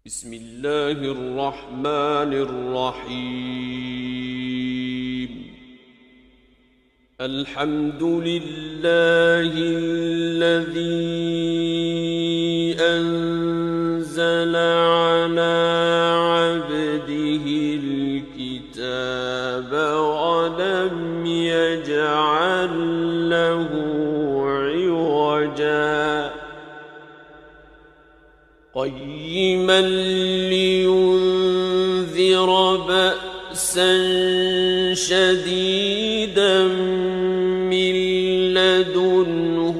بسم الله الرحمن الرحيم. الحمد لله الذي أنزل على عبده الكتاب ولم يجعل له عوجا قيما لينذر بأسا شديدا من لدنه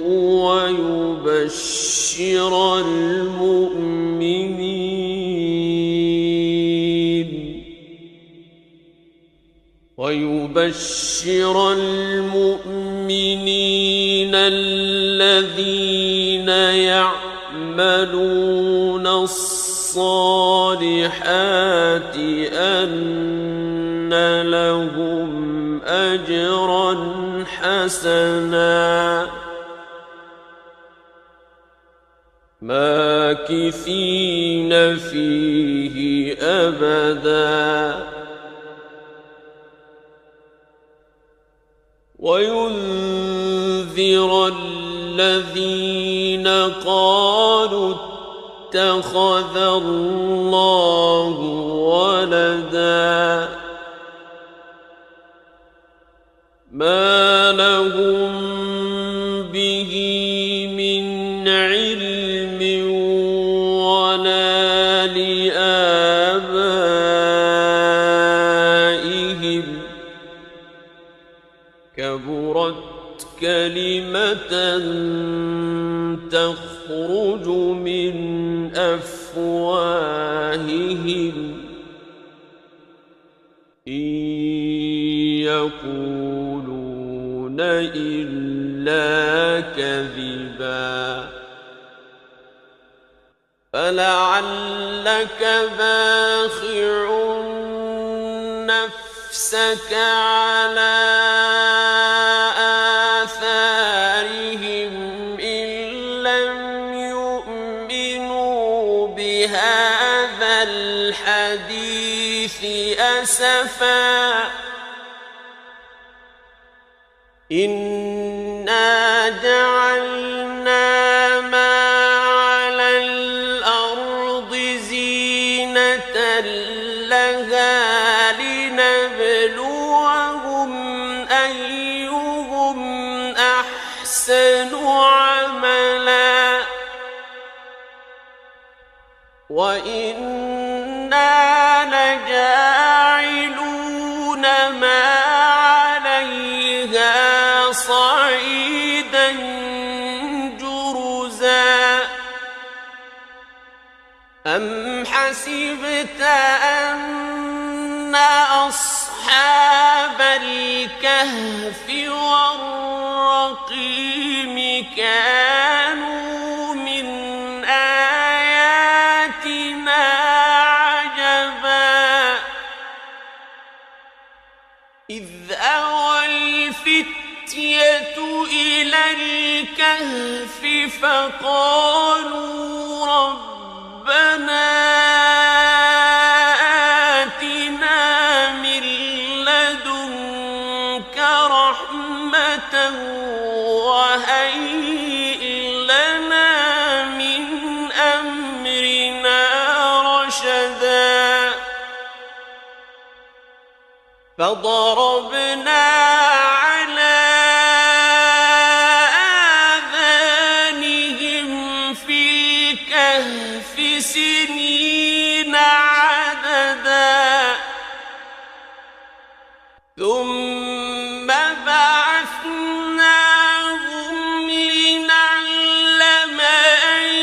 ويبشر المؤمنين الذين يعملون الصالحات أن لهم أجرا حسنا ماكثين فيه أبدا وينذر الذين قالوا اتخذ الله ولدا ما لهم به من علم ولا لآبائهم كبرت كلمة تخرج من أفواههم إن يقولون إلا كذبا فلعلك باخع نفسك على آثارهم إن لم يؤمنوا بهذا الحديث أسفا إنا جعلنا ما على الأرض زينة لها لنبلوهم أيهم أحسن عملا وإنا لجاعلون ما عليها صعيدا جرزا أم حسبت أن أصحاب الكهف والرقيم كانوا من آياتنا عجبا إذ أوى الفتية إلى الكهف فقالوا ربنا آتنا من لدنك رحمة وهيئ لنا من أمرنا رشدا فضربنا على آذانهم في الكهف سنين عددا ثم بعثناهم لنعلم أي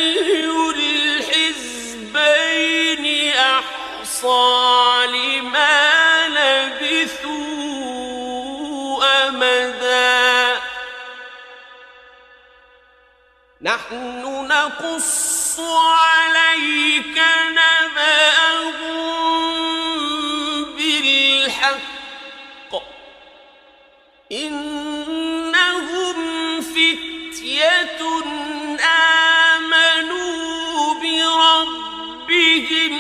الحزبين أحصى لما لبثوا أمدا نحن نقص عليك نبأهم بالحق إنهم فتية آمنوا بربهم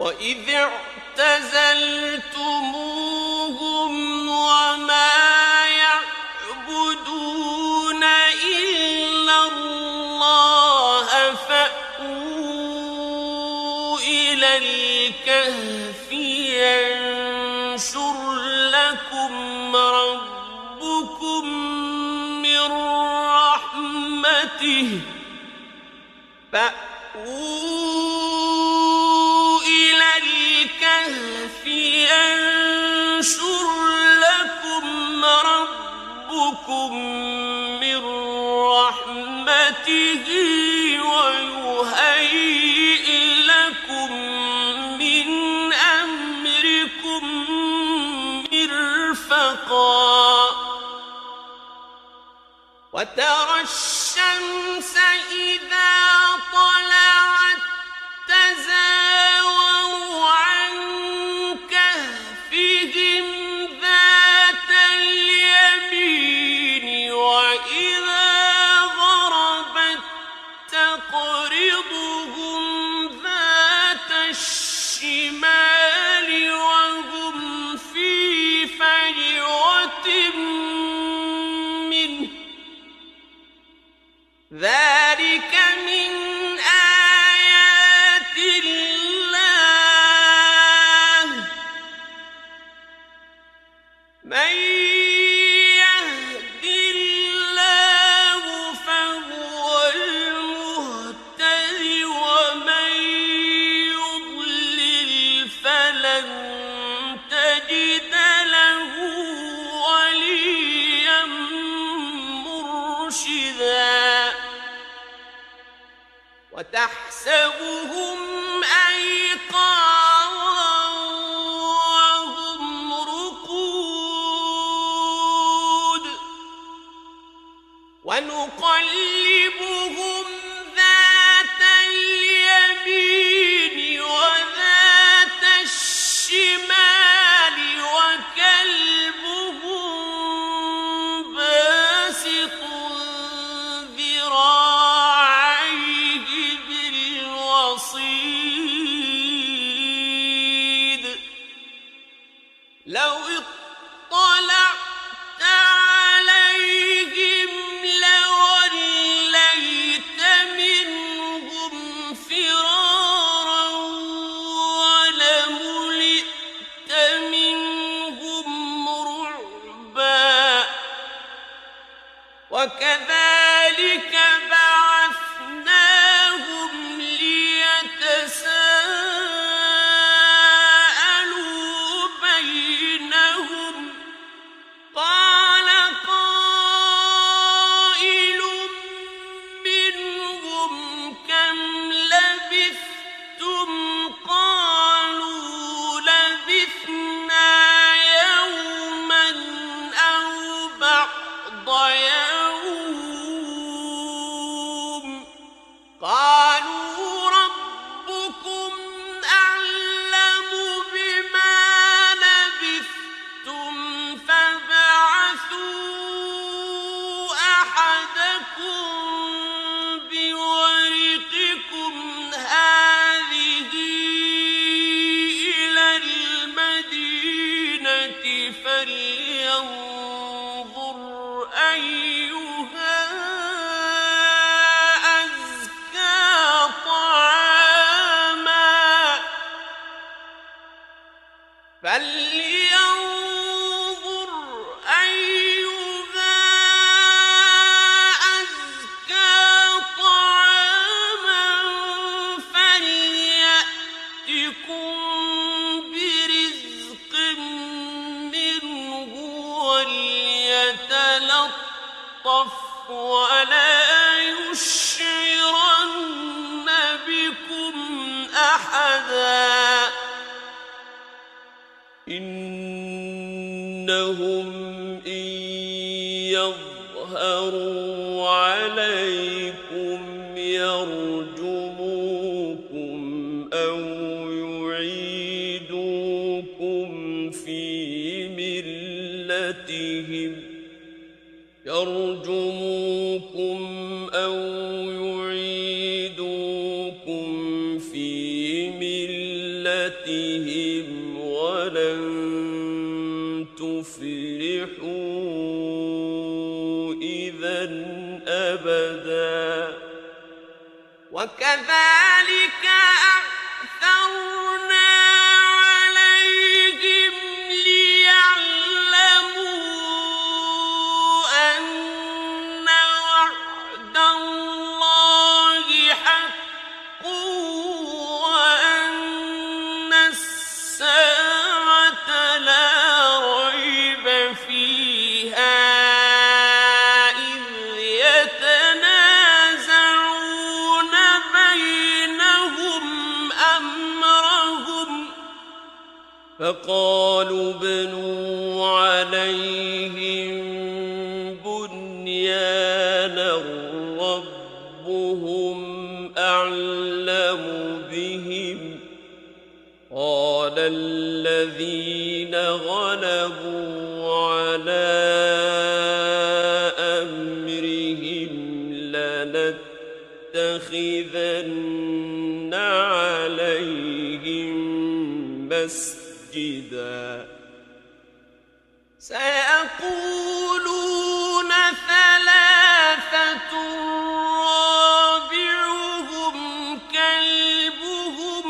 وإذ اعتزلتموهم وما يعبدون إلا الله فأووا إلى الكهف ينشر لكم ربكم من رحمته ينشر لكم ربكم من رحمته ويهيئ لكم من أمركم مرفقا وترى الشمس إذا طلعت تزاور عن كهفهم ذات اليمين وإذا غربت تقرضهم ذات الشمال وهم في فجوة منه ذلك من آيات الله من يهد الله فهو المهتد ومن يضلل فلن تجد له وليا مرشدا وتحسبهم أيقاظا وهم رقود ونقلبهم ذات اليمين وذات الشمال وكلبهم باسط ذراعيه بالوصيد لو اطلعت عليهم لوليت منهم فرارا ولملئت منهم رعبا وكذلك بعثناهم ليتساءلوا بينهم قال قائل منهم كم لبثتم قالوا لبثنا يوما أو بعض يوم قالوا ربكم أعلم بما لبثتم فابعثوا أحدكم بورقكم هذه إلى المدينة فلينظر أيها أزكى طعاما فلينظر أيها أزكى طعاما فليأتكم برزق منه وليتلطف ولا يشعرن بكم أحدا إنهم إن يظهروا عليكم يرجموكم أو يعيدوكم في ملتهم أبدا وكذلك أعثرنا عليهم ليعلموا أن وعد الله حق وأن الساعة لا ريب فيها إذ يتنازعون بينهم أمرهم فقالوا ابنوا عليهم بنيانا ربهم أعلم بهم قال الذين غلبوا على أمرهم لنتخذن عليهم مسجدا سيقولون ثلاثة رابعهم كلبهم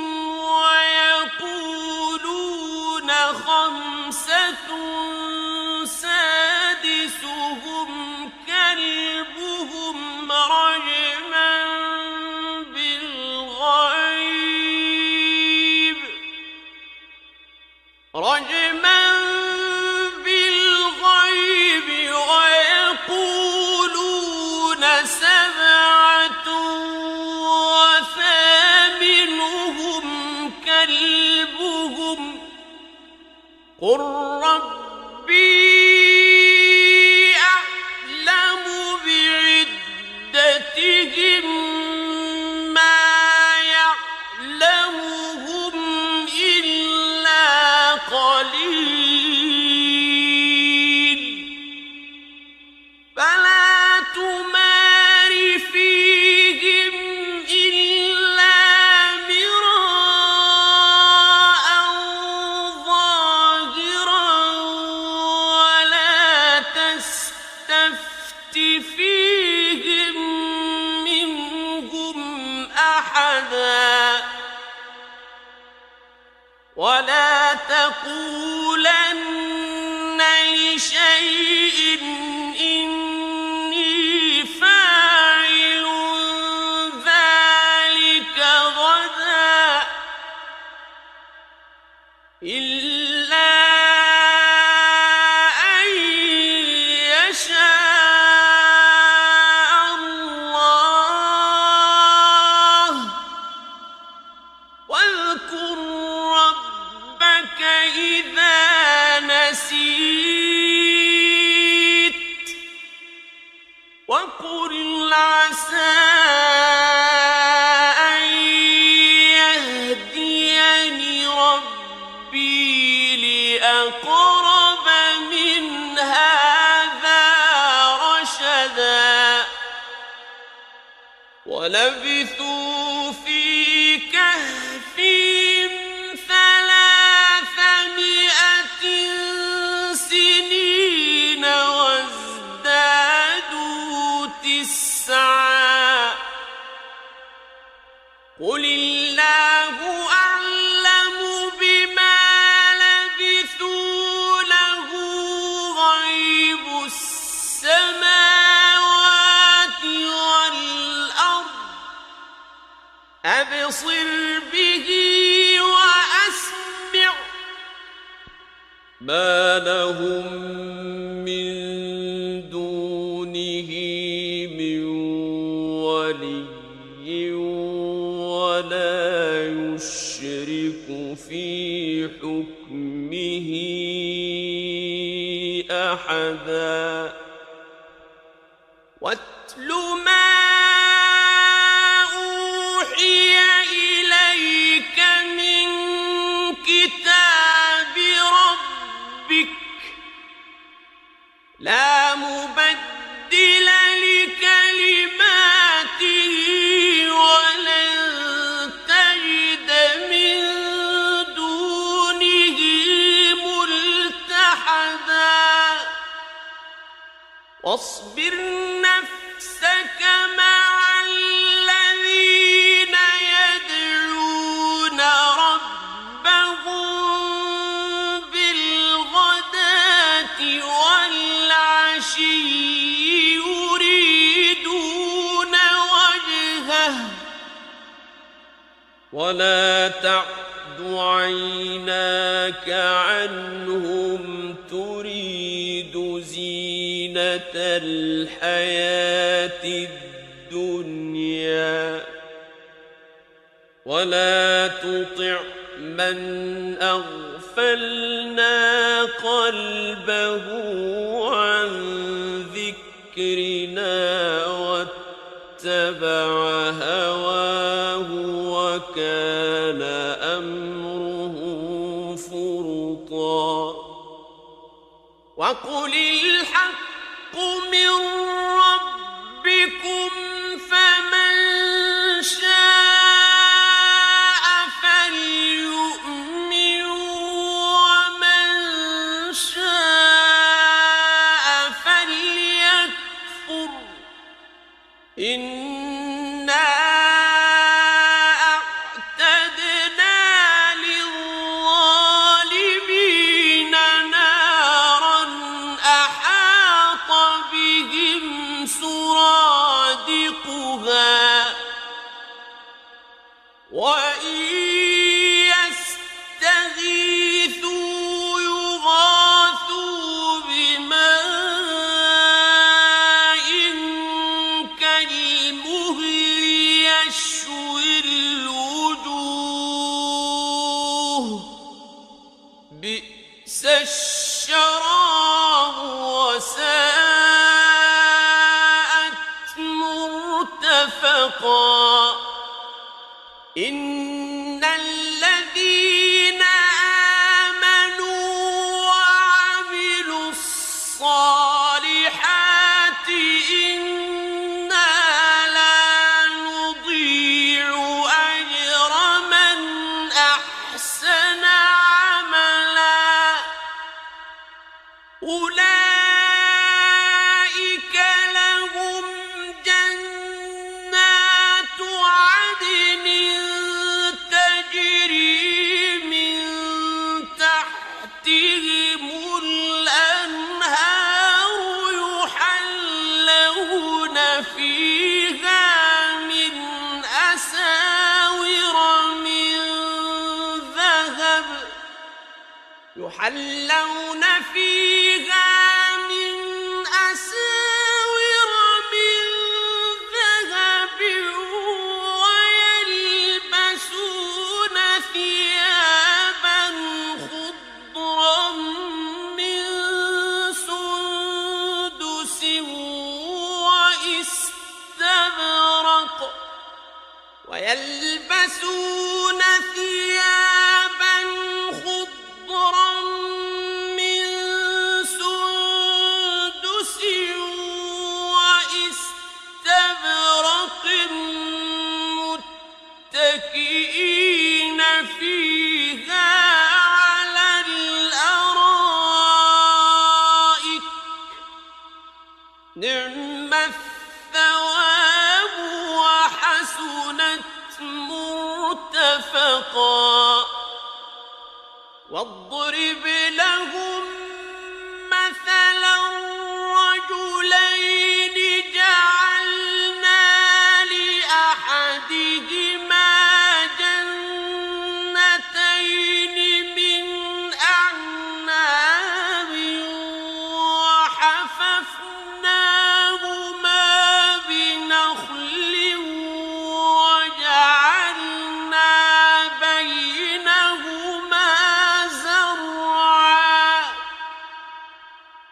ويقولون خمسة سادسهم كلبهم رجما بالغيب ويقولون سبعة وثامنهم كلبهم قل ربي أعلم بعدتهم ما يعلمهم إلا قليل فلا تمار فيهم إلا مراء ظاهرا ولا تستفت فيهم منهم أحدا ولا تقولن لشيء إني فاعل ذلك غدا إلا أن يشاء الله واذكر ربك إذا نسيت وقل عسى أن يهديني ربي لأقرب من هذا رشدا ولبثوا في كهفهم 300 سنين وازدادوا 9 قل الله أعلم بما لبثوا له غيب السماوات والأرض أبصر به وأسمع ما لهم من دونه من ولي ولا يشرك في حكمه أحدا واتل ما أوحي إليك من كتاب ربك لا مبدل لكلماته ولن تجد من دونه ملتحدا واصبر نفسك مع الذين يدعون ربهم بالغداة والعشي يريدون وجهه ولا تعد عيناك عنهم تريد زينة الحياة الدنيا ولا تطع من أغفلنا قلبه عن ذكرنا واتبع هواه وكان أمره فرطا وقل الحق من ربكم فمن شاء فليؤمن ومن شاء فليكفر إنا أعتدنا للظالمين نارا أحاط بهم سرادقها وإن يستغيثوا يغاثوا بماء كالمهل يشوي الوجوه بئس الشراب وساءت مرتفقا إن الذين آمنوا وعملوا الصالحات إنا لا نضيع أجر من أحسن عملا أولئك لهم جنات عدن تجري من تحتهم الأنهار يحلون فيها من أساور من ذهب ويلبسون ثيابا خضرا من سندس واستبرق ويلبسون ثيابا خضرا من سندس واستبرق متكئين فيها على الأرائك نعم الثواب وحسنت مرتفقا واضرب لهم مثلا رجلين جعلنا لأحدهما جنتين من أعناب وحففناهما بنخل وجعلنا بينهما زرعا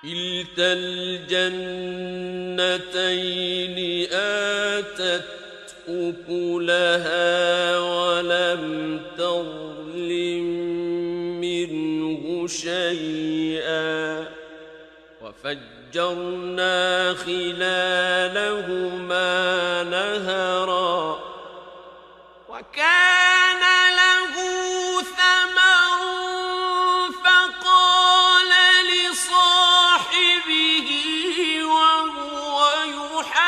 كلتا الجنتين آتت أكلها ولم تظلم منه شيئا وفجرنا خلالهما نهرا وكان له ثمر فقال لصاحبه وهو يحاوره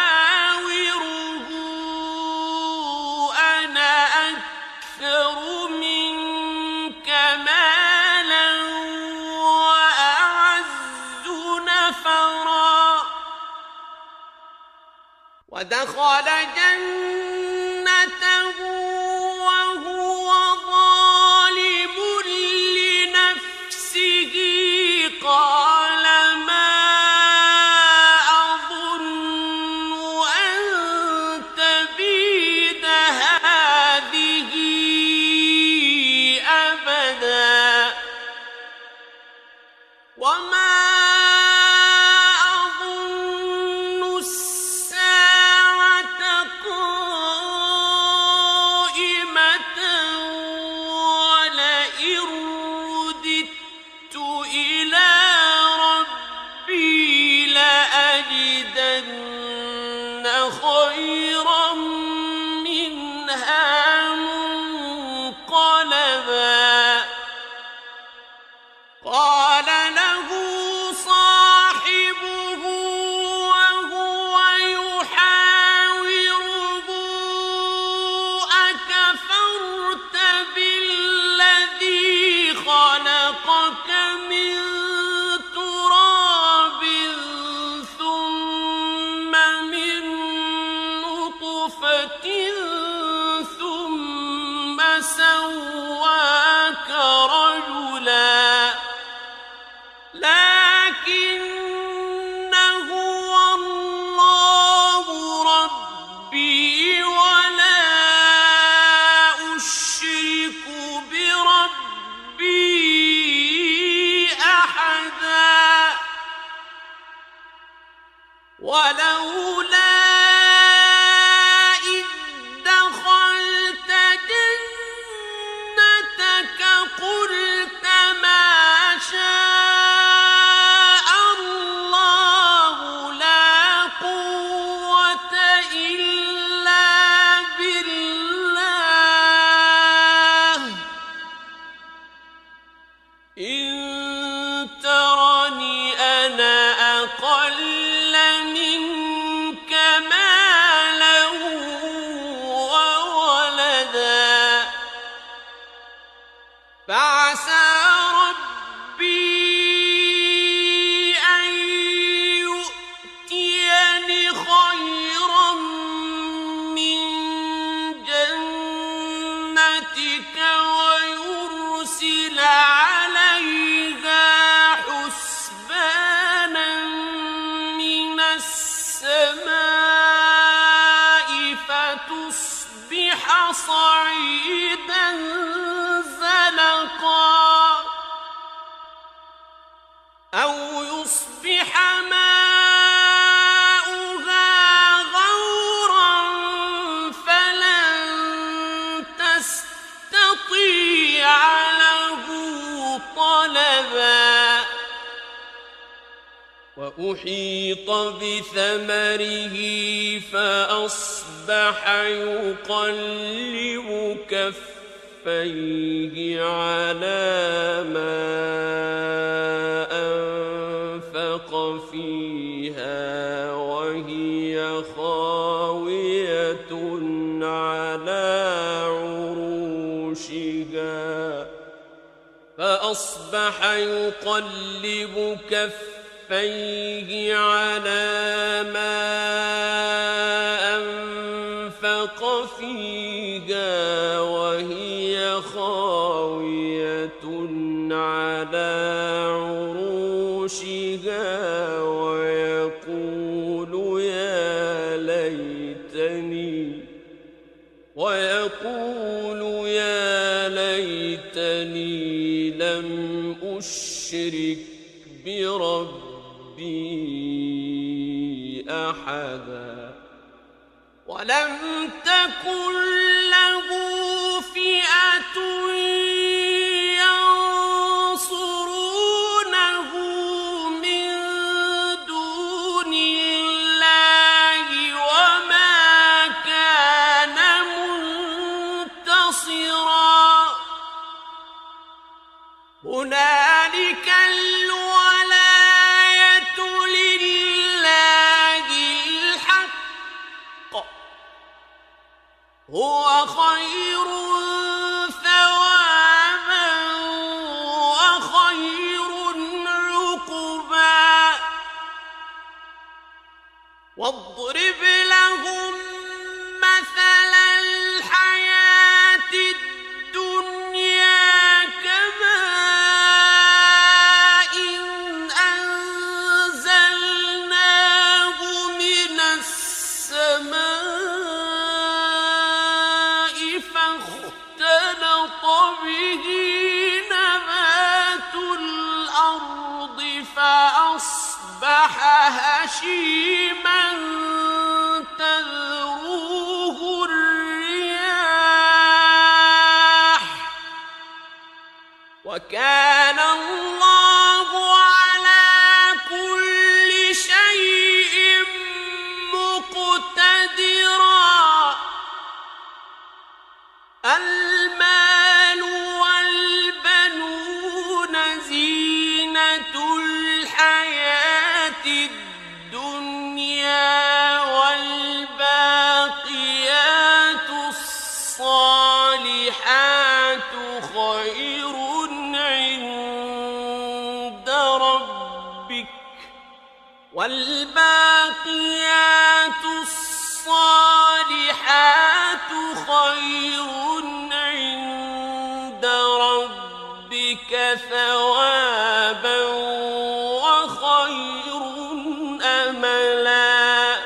ودخل جنته وهو ظالم لنفسه قال ما أظن أن تبيد هذه أبدا وما صعيدا زلقا أو يصبح ماؤها غورا فلن تستطيع له طلبا وأحيط بثمره فأصبح يقلب كفيه على ما أنفق فيها وهي خاوية على عروشها فأصبح يقلب كفيه على ما أنفق فيها وهي خاوية على عروشها ويقول يا ليتني لم أشرك بربي أحدا ولم تكن له فئة ينصرونه من دون الله وما كان منتصرا هنالك الولاية لله الحق هو خير ثوابا وخير عقبا واضرب لهم مثل الحياة الدنيا كماء أنزلناه من السماء فاختلط به نبات الأرض فأصبح هشيما تذروه الرياح وكان الله على كل شيء مقتدرا المال والبنون زينة الحياة الدنيا والباقيات الصالحات خير عند ربك والباقيات الصالحات خير عند ربك ثوابا وخير أملا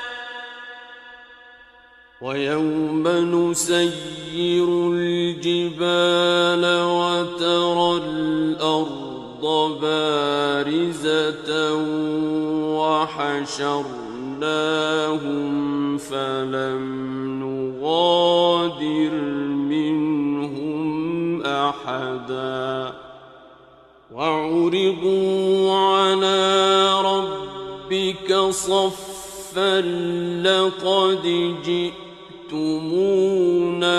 ويوم نسير الجبال وترى الأرض بارزة وحشرناهم فلم نغادر منهم أحدا وعرضوا على ربك صفا لقد جئتمونا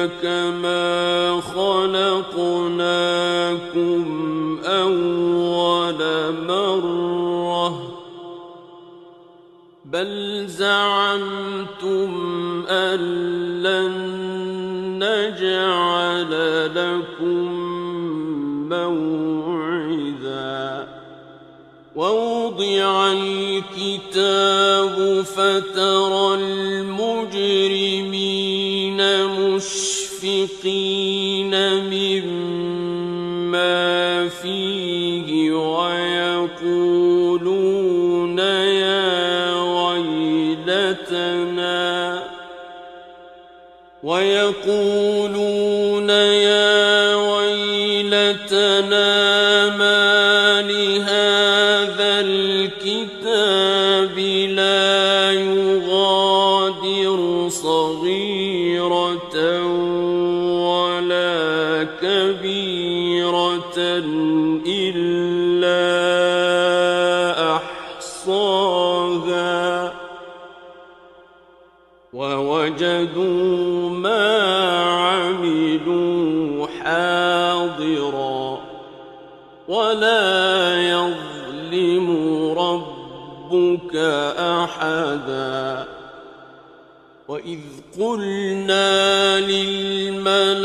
كما خلقناكم أول مرة بل زعمتم أن لن نجعل لكم موعدا ووضع الكتاب فترى المجرمين مشفقين مما فيه ويقولون يا ويلتنا ما لهذا الكتاب لا يغادر صغيرة ولا كبيرة إلا أحصاها ووجدوا ما عملوا حاضرا ولا يظلم ربك أحدا وإذ قلنا للملائكة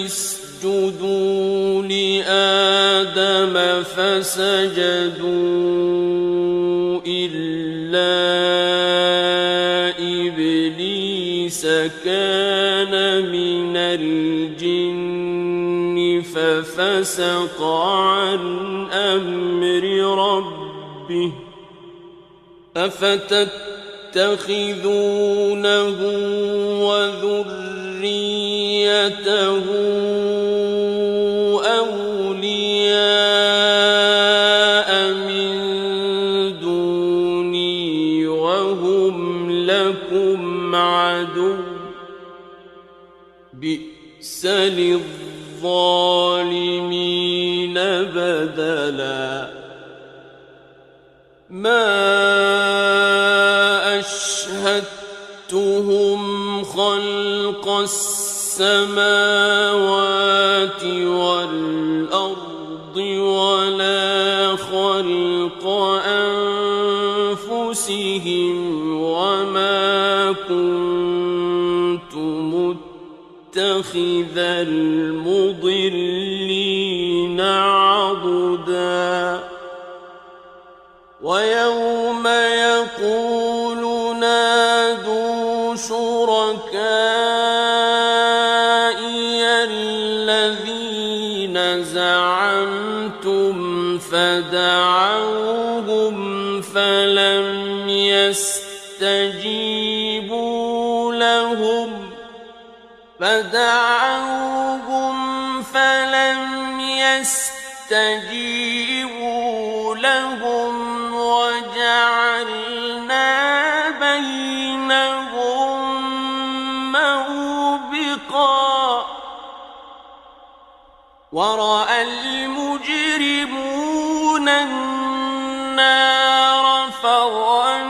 اسجدوا لآدم فسجدوا إلا إبليس كان من الجن ففسق عن أمر ربه أفتتخذونه وذريته أولياء من دوني وهم لكم عدو بئس للظالمين بدلا ما أشهدتهم خلق السماوات والأرض ولا خلق أنفسهم وما كنت متخذ المضلين عضدا ويوم يقول نادوا شركائي الذين زعمتم فدعوهم فلم يستجيبوا لهم وجعلنا بينهم موبقا ورأى المجرمون النار فظنوا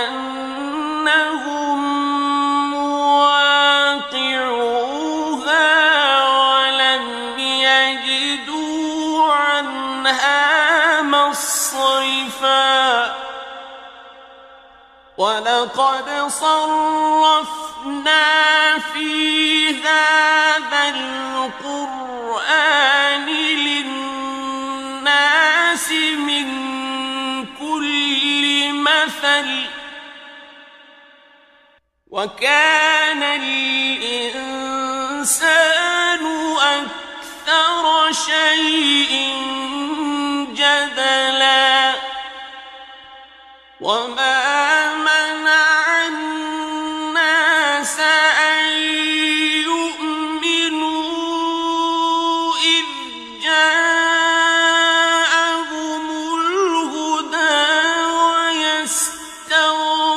أنهم مواقعوها ولم يجدوا عنها مصرفا ولقد صرفنا في هذا القرآن للناس من كل مثل وكان الإنسان أكثر شيء جدلا وما منع الناس أن يؤمنوا إذ جاءهم الهدى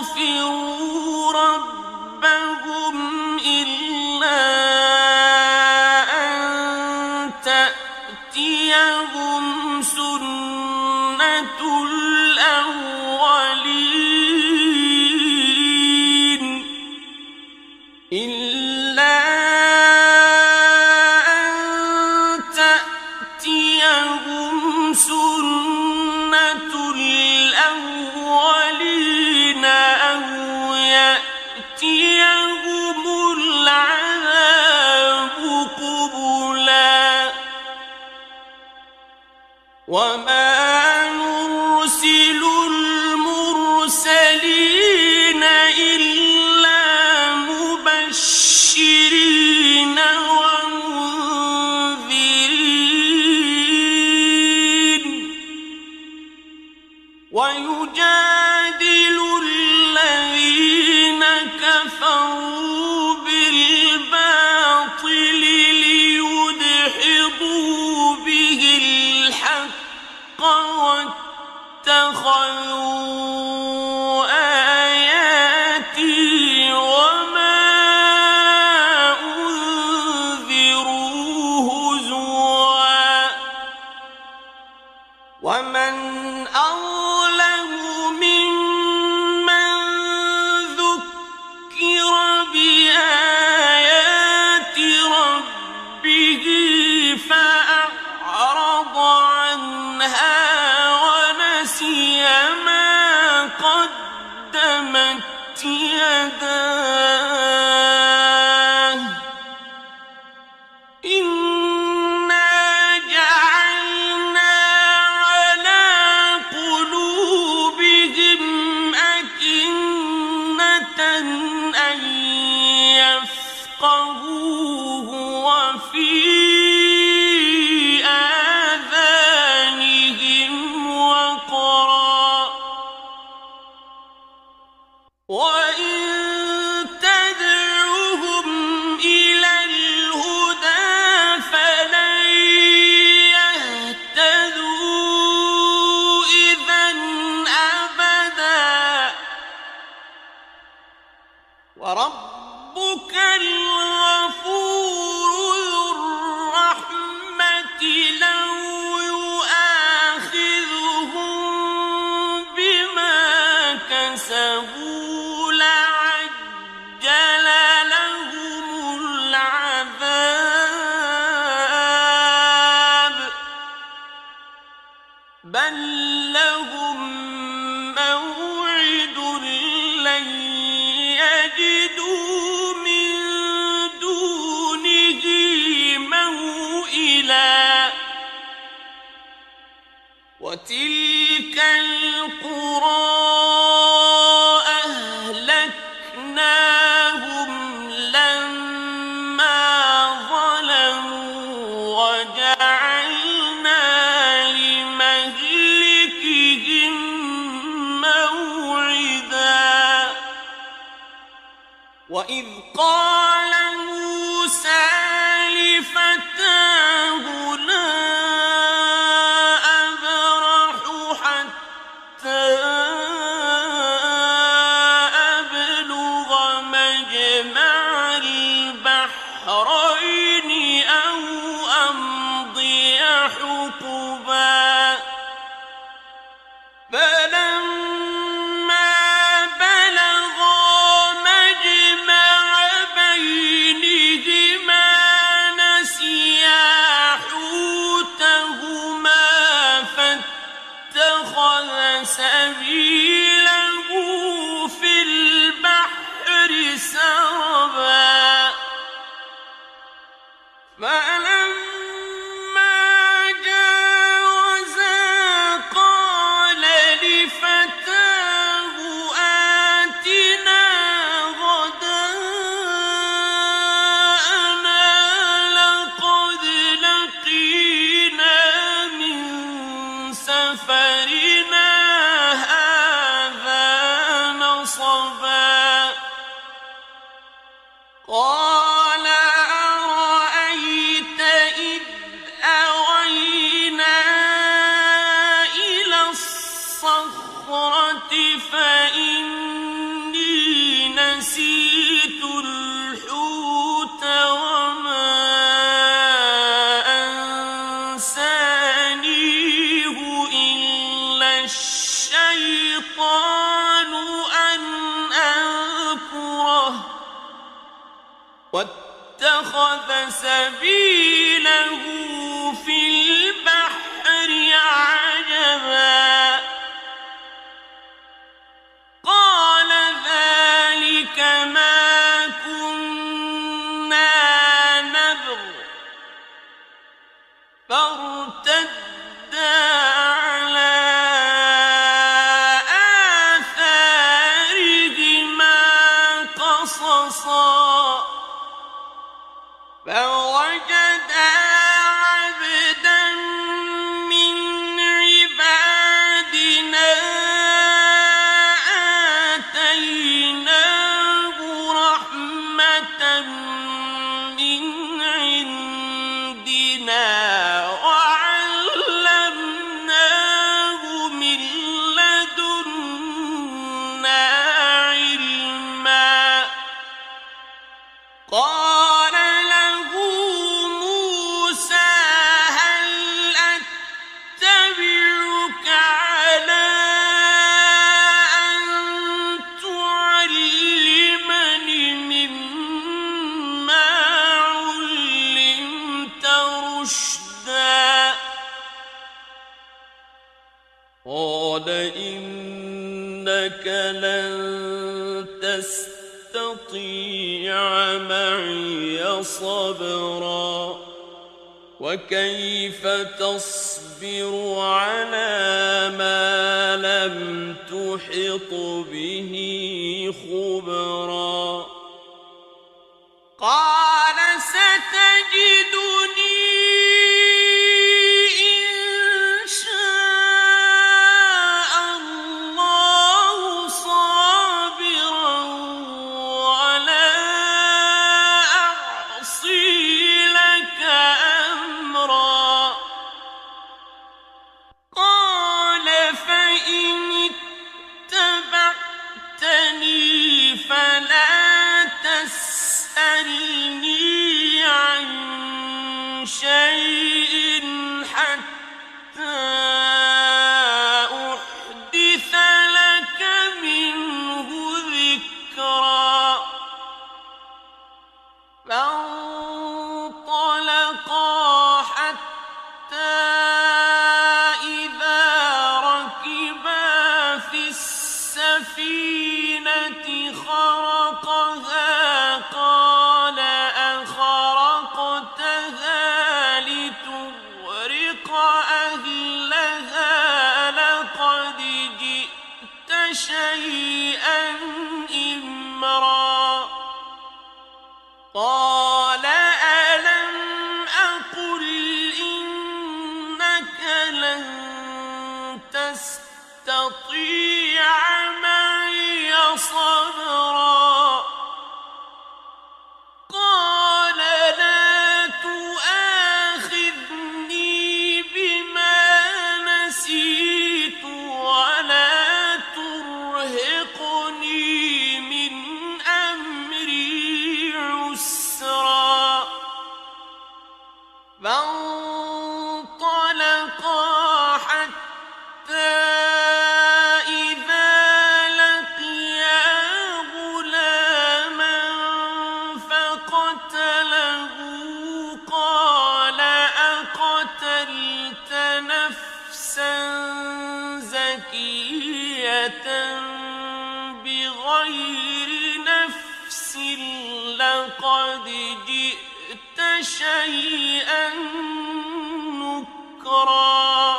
ويستغفروا ربهم إلا أن تأتيهم سنة الأولين أو يأتيهم العذاب قبلا وما نرسل المرسلين إلا مبشرين ومنذرين ويجادل الذين كفروا بالباطل ليدحضوا به الحق واتخذوا آياتي وما أنذروا هزوا ومن أظلم ممن ذكر بآيات ربه فأعرض عنها ونسي ما قدمت يداه إنا جعلنا على قلوبهم أكنة أن يفقهوه وفي آذانهم وقرا وإن تدعوهم إلى الهدى فلن يهتدوا إذًا أبداً وربك الغفور ذو الرحمة لو يؤاخذهم بما كسبوا لعجل لهم العذاب بل لهم موعد لن يجدوا من دونه موئلا وتلك القرى أهلكناهم لما ظلموا وجعلنا لمهلكهم موعدا وإذ قال موسى لفتاه لا أبرح حتى أبلغ مجمع البحرين أو أمضي حقبا فلما بلغا مجمع بينهما نسيا حوتهما فاتخذ سبيله في البحر سربا فلما جاوزا قال لفتاه آتنا غداءنا لقد لقينا من سفرنا هذا نصبا قال أرأيت إذ أوينا إلى الصخرة فإني نسيت الحوت وما أنسانيه إلا الشيطان أن أذكره واتخذ سبيله في البحر عجبا قال ذلك ما كنا نبغ فارتدا على آثارهما قصصا فوجدا عبدا من عبادنا آتيناه رحمة من عندنا وعلمناه من لدنا علما قال له موسى هل أتبعك على أن تعلمني مما علمت رشدا قال إنك لن تستطيع معي صبرا وكيف تصبر على ما لم تحط به خبرا قال ستجدني إن شاء الله صابرا ولا أعصي لك أمرا قال فإن اتبعتني فلا تسألني عن شيء حتى أحدث لك منه ذكرا فانطلقا حتى إذا ركبا في السفينة خرقها قال شيئا إمرا قال ألم أقل إنك لن تستطيع معي صبرا قال لا تؤاخذني بما نسيت ولا ترهقني من أمري عسرا فانطلقا حتى إذا لقيا غلاما فقتله قال أقتلت نفسا زكية بغير نفس لقد جئت شيئا نكرا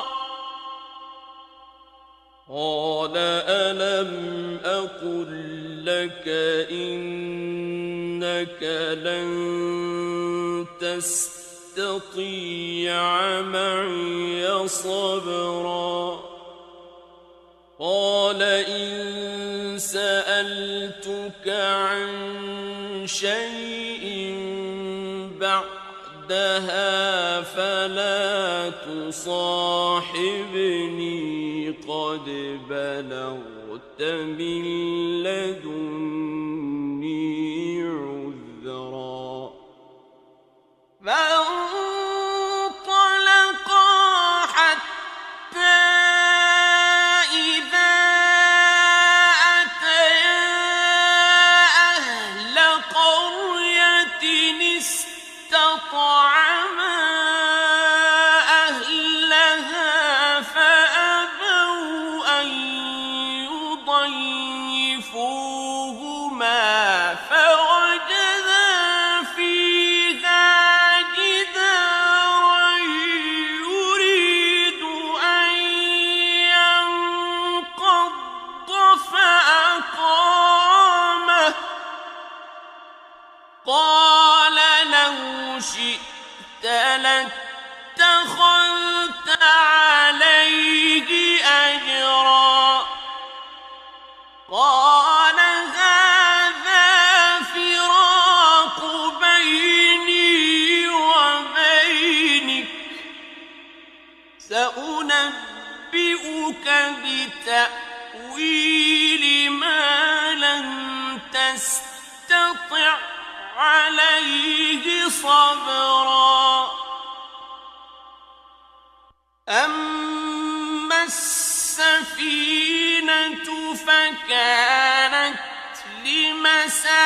قال ألم أقل لك إنك لن تستطيع معي صبرا قال إن سألتك عن شيء بعدها فلا تصاحبني قد بلغت من لدني عذرا فانطلقا حتى إذا أتيا أهل قرية استطعما أهلها فأبوا أن يضيفوهما فوجدا فيها جدارا يريد أن ينقض فأقامه قال لو شئت لاتخذت عليه أجرا قال هذا فراق بيني وبينك سأنبئك بتأويل ما لم تستطع عليه صبرا أما السفينة فكانت لمساكين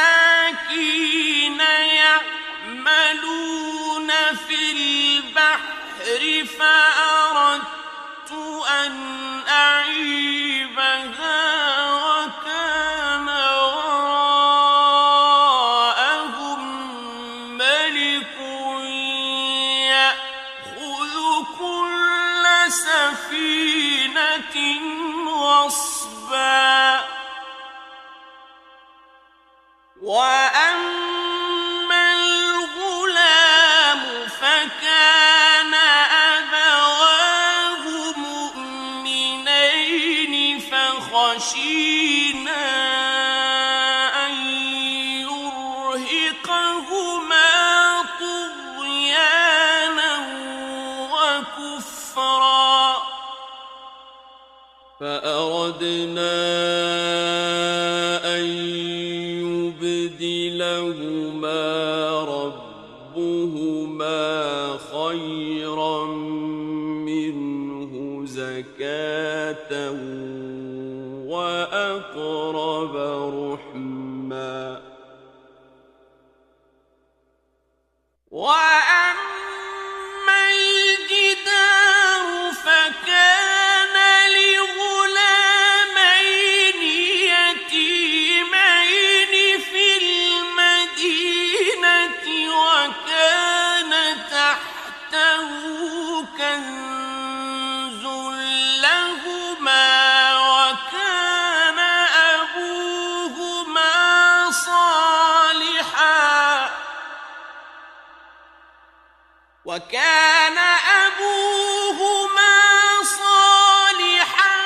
يعملون في البحر فأردت أن أعيبها وكان وراءهم ملك يأخذ كل سفينة غصبا وأما الغلام فكان أبواه مؤمنين فخشينا أن يرهقهما طغيانا وكفرا فأردنا أن يبدلهما ربهما خيرا منه زكاة وأقرب رحما وأما الجدار فكان لغلامين يتيمين في المدينة وكان تحته كنز لهما وكان وكان أبوهما صالحا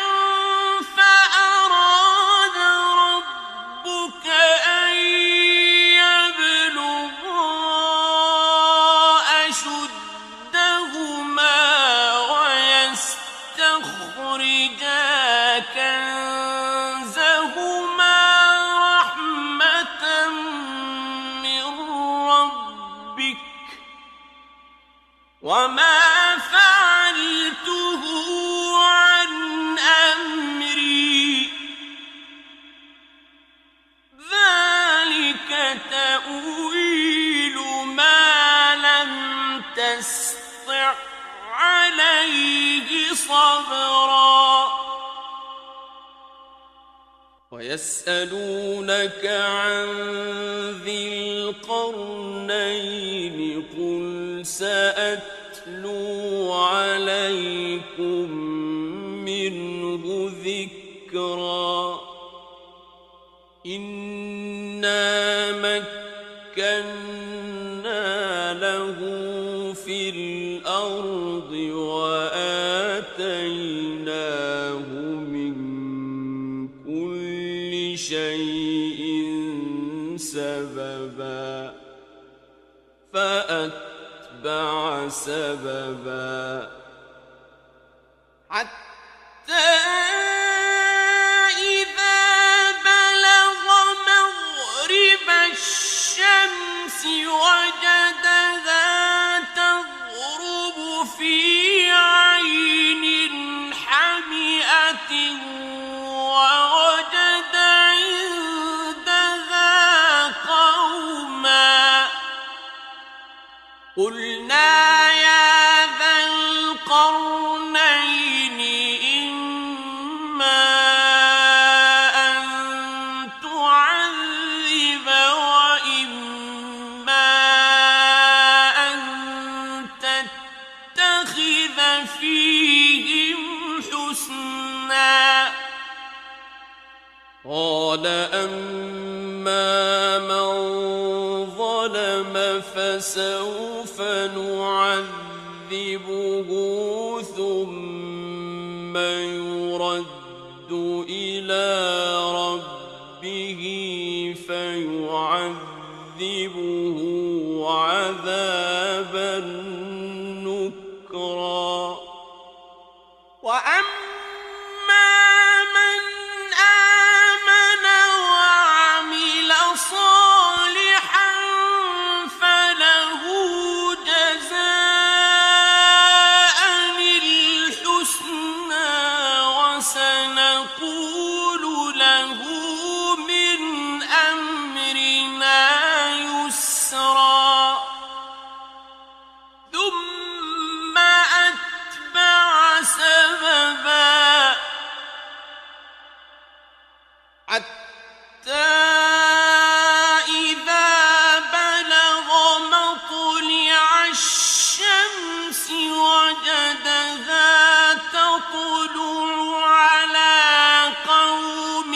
فأراد ربك أن يبلغا أشدهما ويستخرجا كنزهما رحمة من ربك وما فعلته عن أمري ذلك تأويل ما لم تسطع عليه صبرا ويسألونك عن ذي القرنين قل سأتلو عليكم منه ذكرا إنا مكنا له في الأرض وآتيناه من كل شيء سببا فأتبع سببا حتى إذا بلغ مغرب الشمس وجدها تغرب في عين حمئة ووجد عندها قوما قلنا يا ذا القرنين إما أن تعذب وإما أن تتخذ فيهم حسنا قال أما من ظلم فسوف نعذبه ثم يرد إلى ربه فيعذبه عذابا نكرا وأما من آمن وعمل صالحا فله جزاء الحسنى وسنقول له من أمرنا يسرا ثم أتبع سببا حتى إذا بلغ مطلع الشمس وجدها تطلع على قوم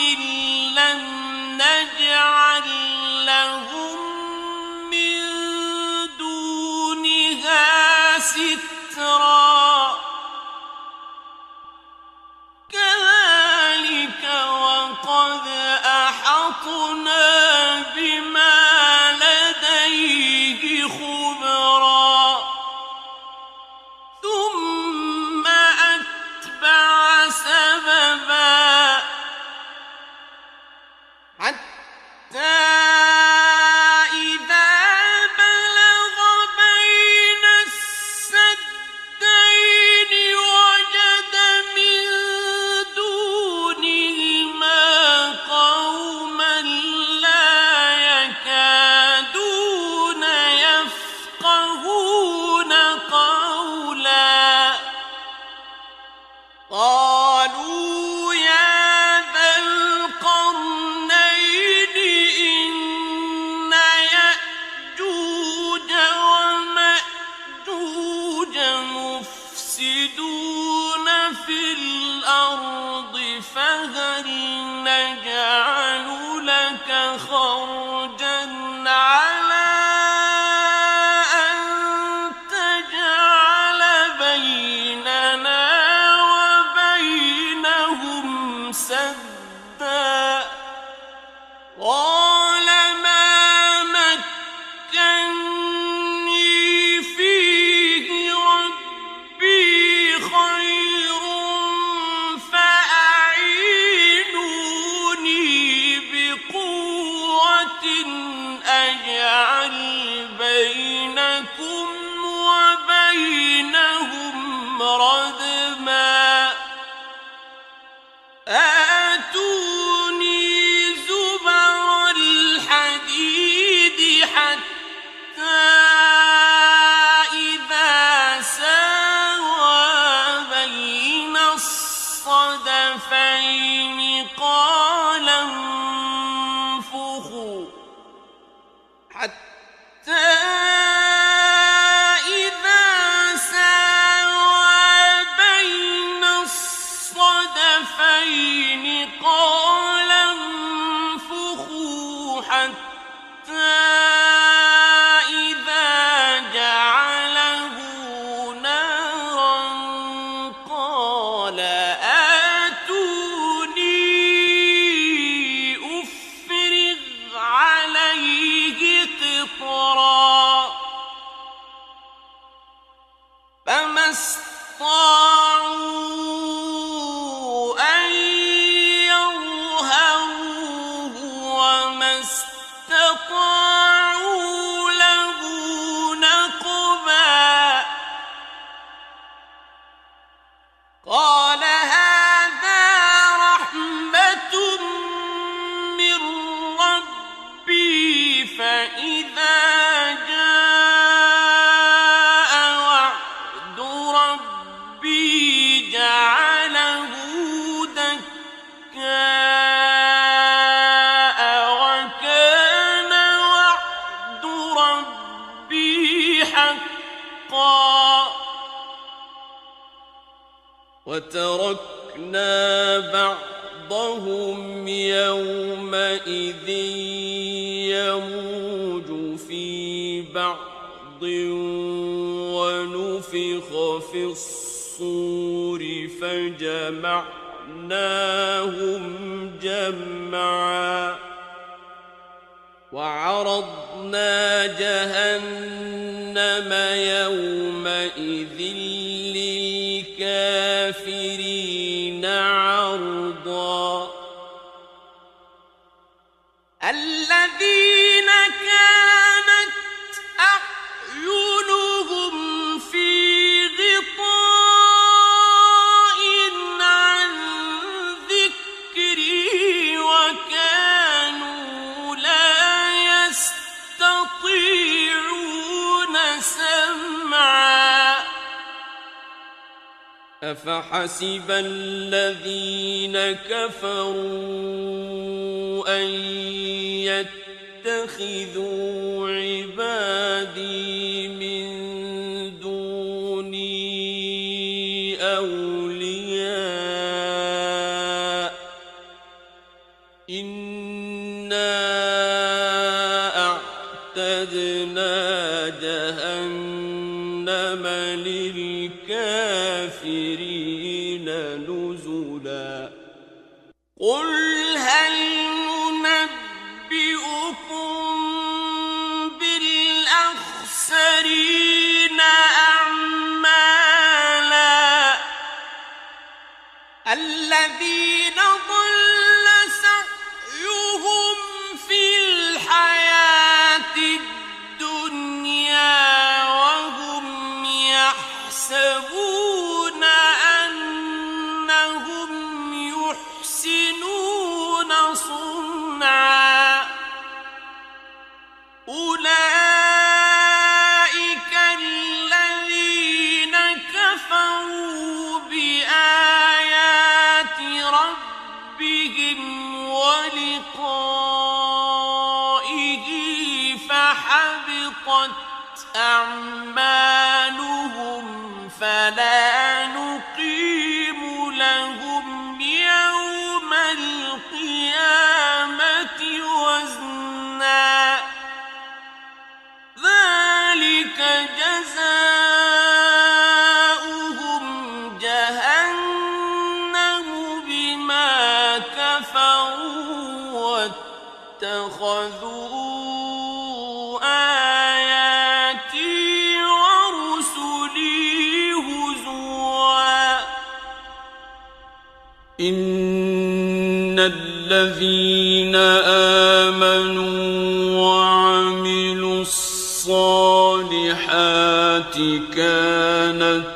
لم نجعل لهم من دونها سترا كذلك وقد أحطنا بما لديه خبرا ثم أتبع سببا حتى إذا بلغ بين السدين وجد من دونهما قوما لا يكادون يفقهون قولا قالوا يا ذا القرنين إن يأجوج ومأجوج مفسدون في الأرض فهل نجعل لك خرجا على أن تجعل الصدفين قال انفخوا حتى إذا ساوى بين الصدفين قال انفخوا حتى إذا جعله نارا قال آتوني أفرغ عليه قطرا فما استطاعوا أن يظهروه وما استطاعوا له نقبا قال هذا رحمة من ربي فإذا جاء وعد ربي جعله دكاء وكان وعد ربي حقا وتركنا بعضهم يومئذ يموج في بعض ونفخ في الصور فجمعناهم جمعا وعرضنا جهنم يومئذ للكافرين عرضا الذين كانت أعينهم في غطاء عن ذكري وكانوا لا يستطيعون سمعا أفحسب الذين كفروا أن يتخذوا عبادي من دوني أولياء إنا أعتدنا جهنم للكافرين نزلا قل هل ننبئكم بالأخسرين أعمالا الذين ضل سعيهم في الحياة الدنيا وهم يحسبون أنهم يحسنون صنعا أولئك الذين كفروا بآيات ربهم ولقائه فحبطت أعمالهم فلا نقيم لهم يوم القيامة وزنا ذلك جزاؤهم جهنم بما كفروا واتخذوا آياتي ورسلي هزوا إن الذين آمنوا وعملوا الصالحات كانت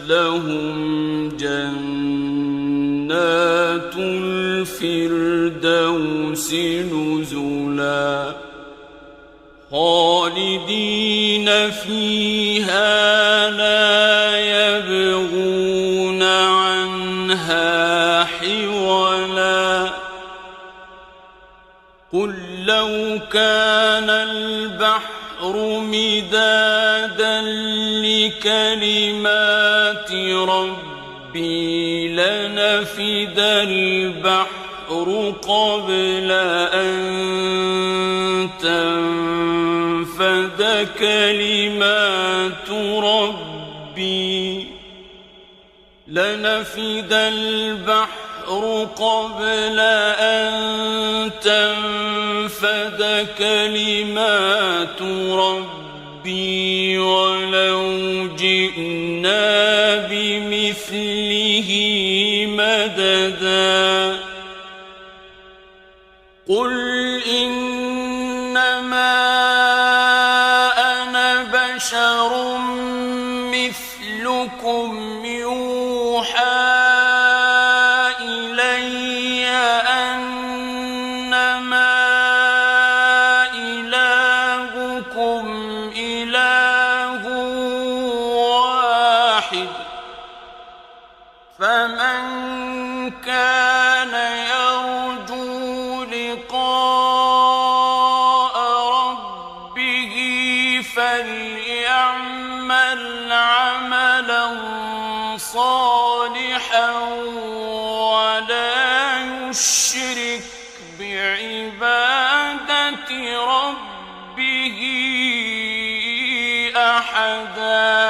لهم جنات الفردوس نزلا خالدين فيها لا يبغون عنها لا حولا قل لو كان البحر مدادا لكلمات ربي لنفد البحر قبل أن تنفد كلمات ربي لنفد البحر قبل أن تنفد كلمات ربي ولو جئنا بمثله مددا قل إنما أنا بشر مثلكم يوحى إلي أنما إلهكم إله واحد فمن كان يرجو لقاء ربه فليعمل عملا صالحا ولا يشرك بعبادة ربه أحدا